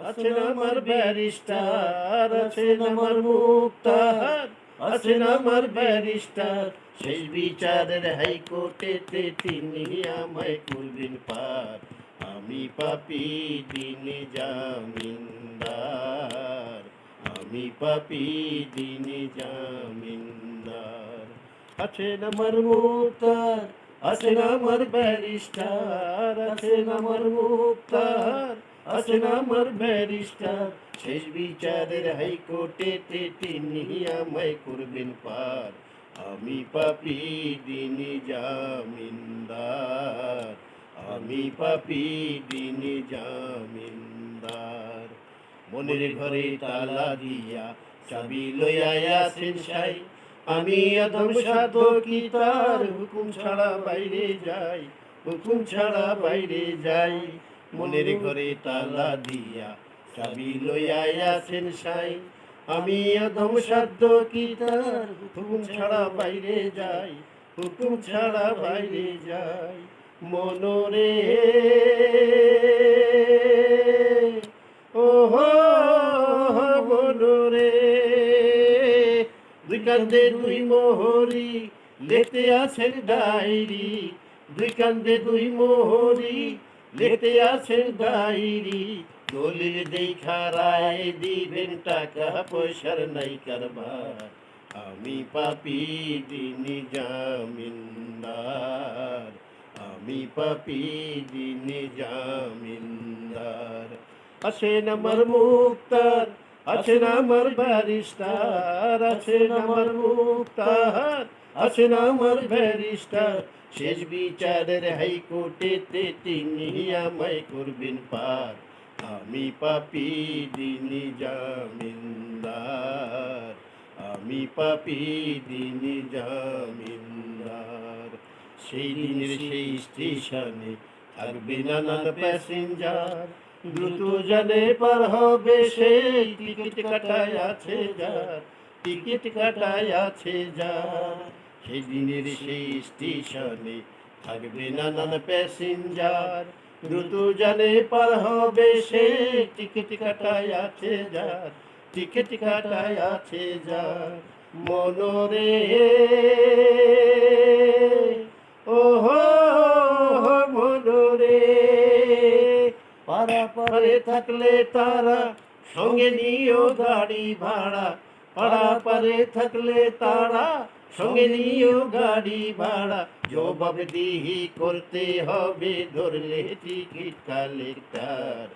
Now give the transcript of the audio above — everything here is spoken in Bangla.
আছেন আমার ব্যারিস্টার, আছেন আমার মুক্তার, আছেন আমার ব্যারিস্টার। শেষ বিচারের হাইকোর্টেতে তিনি আমায় করবেন পার। আমি পাপী দিনে জামিনদার, আমি পাপী দিনে জামিনদার। আছেন আমার মুক্তার, আছেন আমার ব্যারিস্টার, আছেন আমার মুক্তার, আছেন আমার ব্যারিস্টার। শেষ বিচারের হাইকোর্টেতে তিনি আমায় করবেন পার। আমি পাপী দিনে জামিনদার, আমি পাপী দিনে জামিনদার। মনের ঘরে তালা দিয়া চাবি লইয়া আছেন সাই। আমি আদম সাধকি তার হুকুম ছাড়া বাইরে যাই, হুকুম ছাড়া বাইরে যাই। মনের ঘরে তালা দিয়া চাবি লইয়া আছেন সাই। আমি আদম সাধকি তার হুকুম ছাড়া বাইরে যাই, হুকুম ছাড়া বাইরে যাই। মনরে ওহো মনরে, দুই কান্দে দুই মোহরি লেতে আছেন ডায়েরি, দুই কান্দে দুই মোহরি লেতে আছেন ডায়েরি। দলিল দেখা রায় দিবেন, টাকা পয়সার নাই কারবার। আমি পাপী দিনে জামিনদার, আমি পাপী দিনে জামিনদার। আছেন আমার মুক্তার, আছেন আমার ব্যারিস্টার, আছেন আমার মুক্তার, আছেন আমার ব্যারিস্টার। শেষ বিচারের হাইকোর্টেতে তিনি আমায় করবেন পার। আমি পাপী দিনে জামিনদার, আমি পাপী দিনে জামিনদার। সেই দিনের সেই স্টেশনে থাকবে নানান প্যাসেঞ্জার, দ্রুত জানে পার হবে সেই টিকিট কাটায় আছে যার, টিকিট কাটায় আছে যার। সেই দিনের সেই স্টেশনে থাকবে নানান প্যাসেঞ্জার, দ্রুত জানে পার হবে সেই টিকিট কাটায় আছে যার, টিকিট কাটায় আছে যার। মনরে ওহো মনরে, পারে থাকলে তারা সঙ্গে নিও গাড়ি ভাড়া, পারে থাকলে তারা সঙ্গে নিও গাড়ি ভাড়া। জবাবদিহি করতে হবে ধরলে টিকিট কালেক্টর।